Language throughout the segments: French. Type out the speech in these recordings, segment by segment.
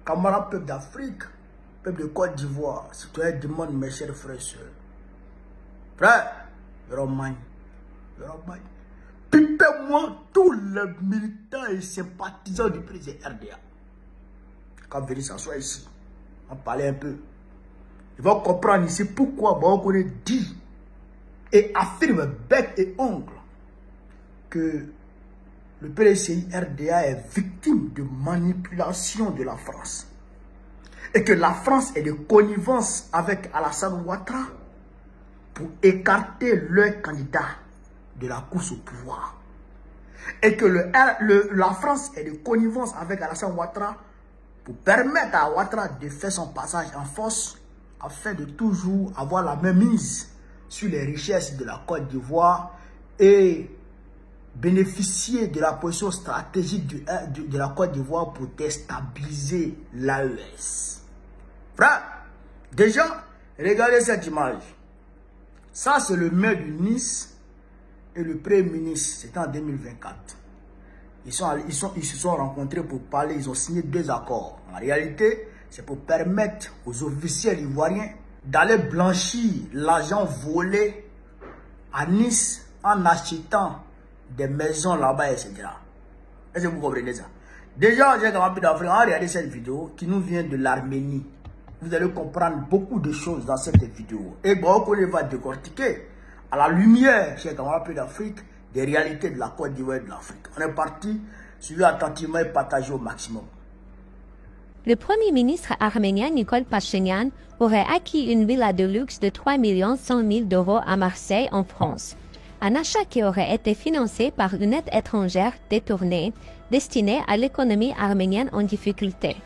camarades peuple d'Afrique, peuple de Côte d'Ivoire, citoyens du monde, mes chers frères et sœurs. Frère, pipez-moi tous les militants et sympathisants du président RDA. Quand venir s'asseoir ici, on va parler un peu. Ils vont comprendre ici pourquoi on dit et affirme bec et ongle que le PDCI RDA est victime de manipulation de la France. Et que la France est de connivence avec Alassane Ouattara pour écarter leur candidat de la course au pouvoir. Et que la France est de connivence avec Alassane Ouattara pour permettre à Ouattara de faire son passage en force afin de toujours avoir la même mise sur les richesses de la Côte d'Ivoire et bénéficier de la position stratégique de la Côte d'Ivoire pour déstabiliser l'AES. Frère, déjà, regardez cette image. Ça, c'est le maire de Nice et le premier ministre. C'était en 2024. Ils se sont rencontrés pour parler. Ils ont signé 2 accords. En réalité, c'est pour permettre aux officiels ivoiriens d'aller blanchir l'argent volé à Nice en achetant des maisons là-bas, etc. Est-ce que vous comprenez ça? Déjà, j'ai capable d'Afrique, regardez cette vidéo qui nous vient de l'Arménie. Vous allez comprendre beaucoup de choses dans cette vidéo. Et bon, on va décortiquer à la lumière, chez camarades d'Afrique, des réalités de la Côte d'Ivoire et de l'Afrique. On est parti, suivez attentivement et partagez au maximum. Le Premier ministre arménien Nikol Pachinian aurait acquis une villa de luxe de 3 100 000 € à Marseille, en France. Un achat qui aurait été financé par une aide étrangère détournée, destinée à l'économie arménienne en difficulté.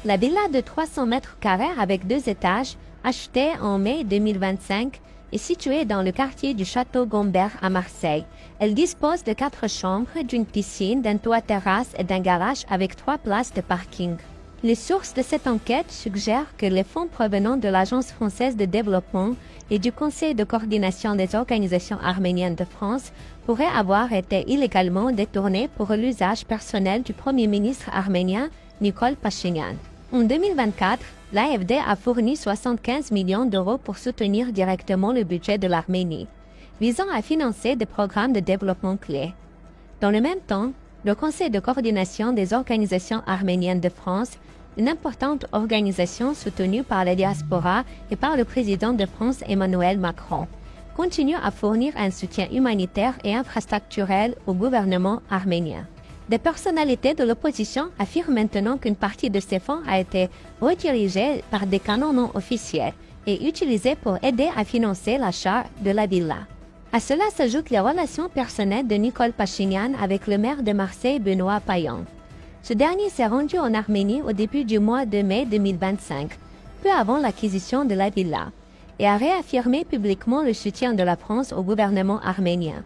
La villa de 300 mètres carrés avec 2 étages, achetée en mai 2025, est située dans le quartier du Château Gombert à Marseille. Elle dispose de 4 chambres, d'une piscine, d'un toit terrasse et d'un garage avec 3 places de parking. Les sources de cette enquête suggèrent que les fonds provenant de l'Agence française de développement et du Conseil de coordination des organisations arméniennes de France pourraient avoir été illégalement détournés pour l'usage personnel du Premier ministre arménien Nikol Pachinian. En 2024, l'AFD a fourni 75 millions d'euros pour soutenir directement le budget de l'Arménie, visant à financer des programmes de développement clés. Dans le même temps, le Conseil de coordination des organisations arméniennes de France, une importante organisation soutenue par la diaspora et par le président de France Emmanuel Macron, continue à fournir un soutien humanitaire et infrastructurel au gouvernement arménien. Des personnalités de l'opposition affirment maintenant qu'une partie de ces fonds a été redirigée par des canaux non officiels et utilisée pour aider à financer l'achat de la villa. À cela s'ajoutent les relations personnelles de Nikol Pachinian avec le maire de Marseille, Benoît Payan. Ce dernier s'est rendu en Arménie au début du mois de mai 2025, peu avant l'acquisition de la villa, et a réaffirmé publiquement le soutien de la France au gouvernement arménien.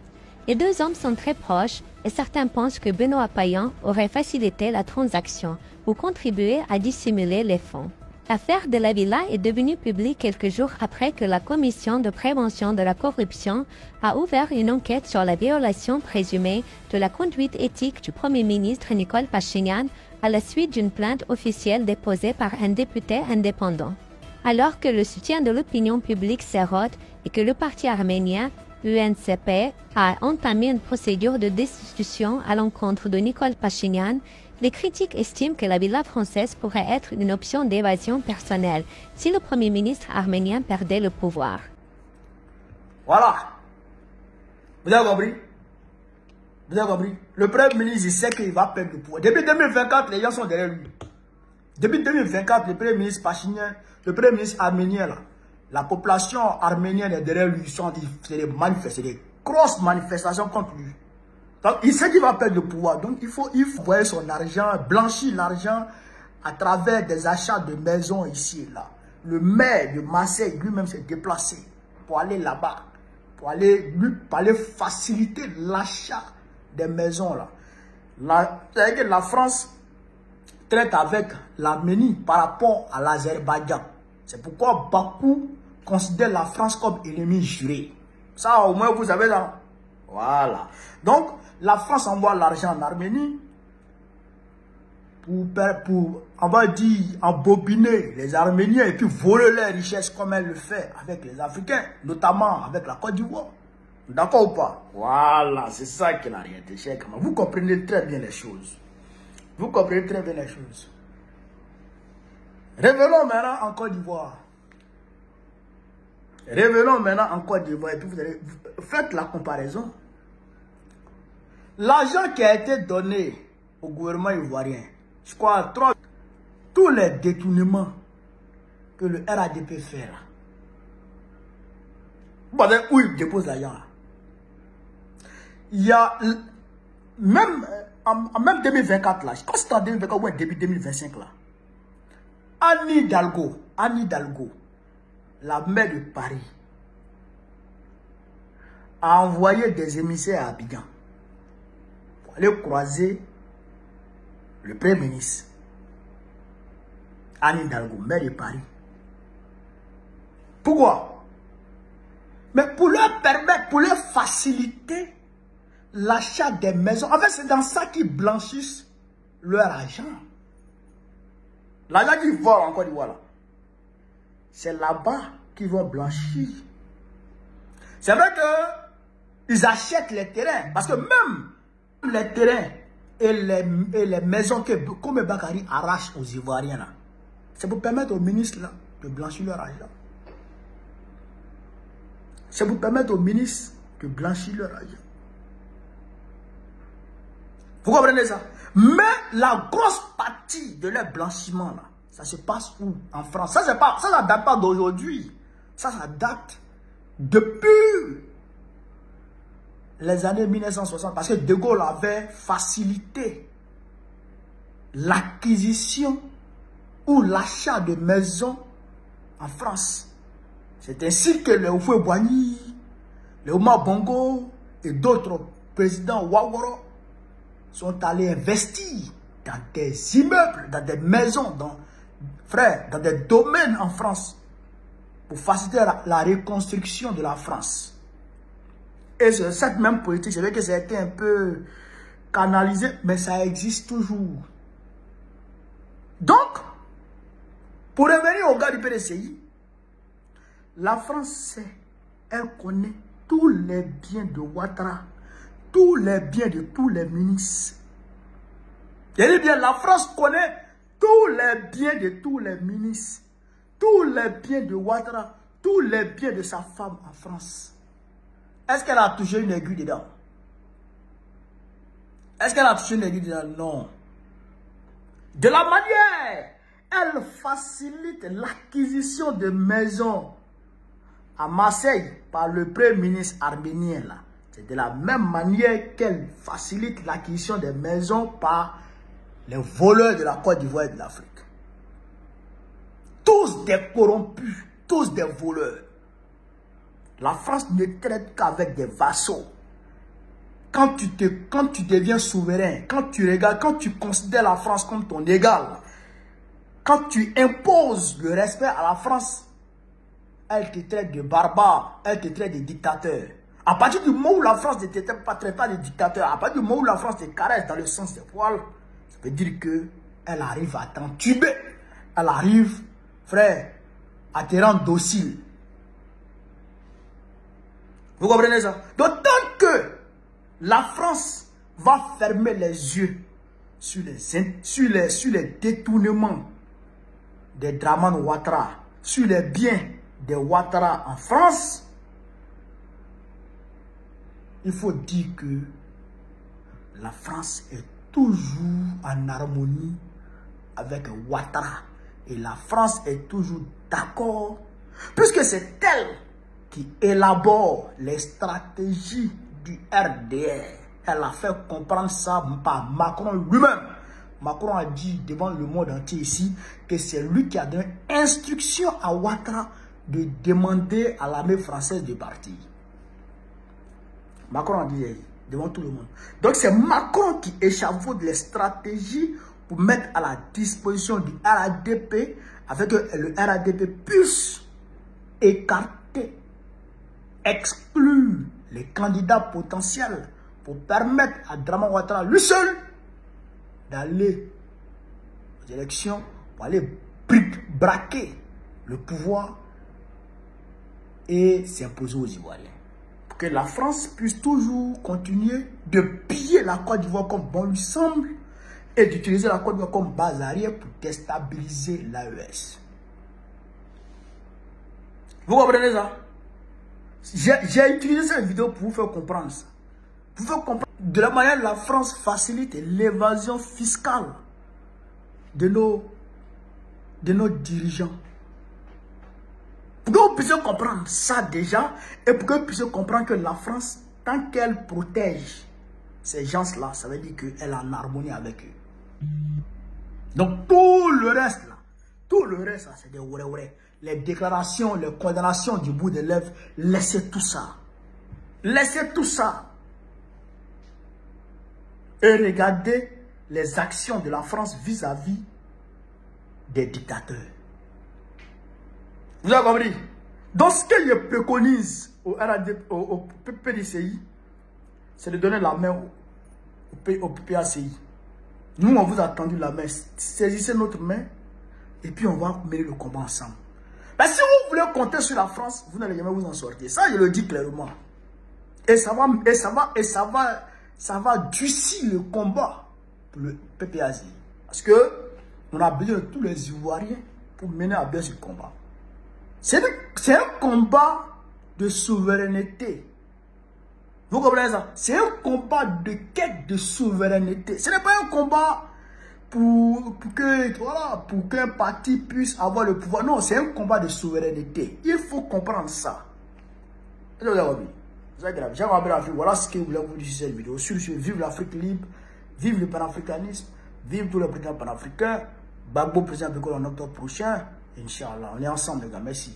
Les 2 hommes sont très proches et certains pensent que Benoît Payan aurait facilité la transaction ou contribué à dissimuler les fonds. L'affaire de la villa est devenue publique quelques jours après que la Commission de prévention de la corruption a ouvert une enquête sur la violation présumée de la conduite éthique du Premier ministre Nikol Pachinian à la suite d'une plainte officielle déposée par un député indépendant. Alors que le soutien de l'opinion publique s'érode et que le parti arménien UNCP a entamé une procédure de destitution à l'encontre de Nikol Pachinian, les critiques estiment que la villa française pourrait être une option d'évasion personnelle si le Premier ministre arménien perdait le pouvoir. Voilà. Vous avez compris? Vous avez compris? Le Premier ministre il sait qu'il va perdre le pouvoir. Depuis 2024, les gens sont derrière lui. Depuis 2024, le Premier ministre Pachinian, le Premier ministre arménien, là, la population arménienne est derrière lui. C'est des grosses manifestations contre lui. Donc, il sait qu'il va perdre le pouvoir. Donc, il faut voir son argent, blanchir l'argent à travers des achats de maisons ici et là. Le maire de Marseille lui-même s'est déplacé pour aller là-bas, pour aller faciliter l'achat des maisons là. C'est-à-dire que la France traite avec l'Arménie par rapport à l'Azerbaïdjan. C'est pourquoi Bakou considère la France comme ennemi juré. Ça, au moins, vous savez ça. Voilà. Donc, la France envoie l'argent en Arménie. on va dire, embobiner les Arméniens et puis voler leurs richesses comme elle le fait avec les Africains, notamment avec la Côte d'Ivoire. D'accord ou pas? Voilà, c'est ça qui n'a rien été cher. Vous comprenez très bien les choses. Vous comprenez très bien les choses. Revenons maintenant en Côte d'Ivoire. Revenons maintenant en Côte d'Ivoire et puis vous allez faites la comparaison. L'argent qui a été donné au gouvernement ivoirien, je crois, tous les détournements que le RADP fait là. Vous savez où il dépose l'argent là? Il y a même en 2024 là, je crois que c'est en 2024 ou début 2025 là. Anne Hidalgo, la maire de Paris, a envoyé des émissaires à Abidjan pour aller croiser le Premier ministre. Anne Hidalgo, maire de Paris. Pourquoi? Mais pour leur permettre, pour leur faciliter l'achat des maisons. En fait, c'est dans ça qu'ils blanchissent leur argent. L'argent qu'ils volent en Côte d'Ivoire, c'est là-bas qu'ils vont blanchir. C'est vrai qu'ils achètent les terrains. Parce que même les terrains et les maisons que Kome Bakari arrache aux Ivoiriens, c'est pour permettre aux ministres là, de blanchir leur argent. C'est pour permettre aux ministres de blanchir leur argent. Vous comprenez ça? Mais la grosse partie de leur blanchiment, là, ça se passe où? En France. Ça ne date pas d'aujourd'hui. Ça date depuis les années 1960. Parce que De Gaulle avait facilité l'acquisition ou l'achat de maisons en France. C'est ainsi que les Houphouët-Boigny, les Omar Bongo et d'autres présidents Ouattara sont allés investir dans des immeubles, dans des maisons, dans des domaines en France pour faciliter la reconstruction de la France. Et cette même politique, c'est vrai que ça a été un peu canalisé, mais ça existe toujours. Donc, pour revenir au gars du PDCI, la France sait, elle connaît tous les biens de Ouattara, tous les biens de tous les ministres. Et bien, la France connaît tous les biens de tous les ministres, tous les biens de Ouattara, tous les biens de sa femme en France. Est-ce qu'elle a touché une aiguille dedans? Est-ce qu'elle a touché une aiguille dedans? Non. De la manière, elle facilite l'acquisition de maisons à Marseille par le Premier ministre arménien là. C'est de la même manière qu'elle facilite l'acquisition des maisons par les voleurs de la Côte d'Ivoire et de l'Afrique. Tous des corrompus, tous des voleurs. La France ne traite qu'avec des vassaux. Quand tu deviens souverain, quand tu regardes, quand tu considères la France comme ton égal, quand tu imposes le respect à la France, elle te traite de barbare, elle te traite de dictateur. À partir du moment où la France ne te traite pas de dictateur, à partir du moment où la France te caresse dans le sens des poils, ça veut dire qu'elle arrive à t'entuber. Elle arrive, frère, à te rendre docile. Vous comprenez ça? Donc, tant que la France va fermer les yeux sur les détournements des Draman Ouattara, sur les biens des Ouattara en France, il faut dire que la France est toujours en harmonie avec Ouattara. Et la France est toujours d'accord, puisque c'est elle qui élabore les stratégies du RDR. Elle a fait comprendre ça par Macron lui-même. Macron a dit devant le monde entier ici que c'est lui qui a donné instruction à Ouattara de demander à l'armée française de partir. Macron a dit devant tout le monde. Donc c'est Macron qui échafaude les stratégies pour mettre à la disposition du RADP afin que le RADP puisse écarter, exclure les candidats potentiels pour permettre à Draman Ouattara lui seul d'aller aux élections pour aller braquer le pouvoir et s'imposer aux Ivoiriens. Pour que la France puisse toujours continuer de piller la Côte d'Ivoire comme bon lui semble et d'utiliser la Côte d'Ivoire comme base arrière pour déstabiliser l'AES. Vous comprenez ça? J'ai utilisé cette vidéo pour vous faire comprendre ça. Pour vous faire comprendre de la manière dont la France facilite l'évasion fiscale de nos dirigeants. Pour que vous puissiez comprendre ça déjà, et pour que vous puissiez comprendre que la France, tant qu'elle protège ces gens-là, ça veut dire qu'elle est en harmonie avec eux. Donc tout le reste là, c'est des ouais. Les déclarations, les condamnations du bout des lèvres, laissez tout ça. Laissez tout ça. Et regardez les actions de la France vis-à-vis des dictateurs. Vous avez compris? Donc ce que je préconise au PDCI, c'est de donner la main au PACI. Nous, on vous a tendu la main. Saisissez notre main et puis on va mener le combat ensemble. Mais si vous voulez compter sur la France, vous n'allez jamais vous en sortir. Ça, je le dis clairement. Et ça va durcir le combat pour le PPACI. Parce que on a besoin de tous les Ivoiriens pour mener à bien ce combat. C'est un combat de souveraineté. Vous comprenez ça? C'est un combat de quête de souveraineté. Ce n'est pas un combat pour qu'un parti puisse avoir le pouvoir. Non, c'est un combat de souveraineté. Il faut comprendre ça. Voilà ce que je voulais vous dire sur cette vidéo. Vive l'Afrique libre, vive le panafricanisme, vive tous les présidents panafricains. Gbagbo président en octobre prochain. Inch'Allah, on est ensemble les gars. Merci.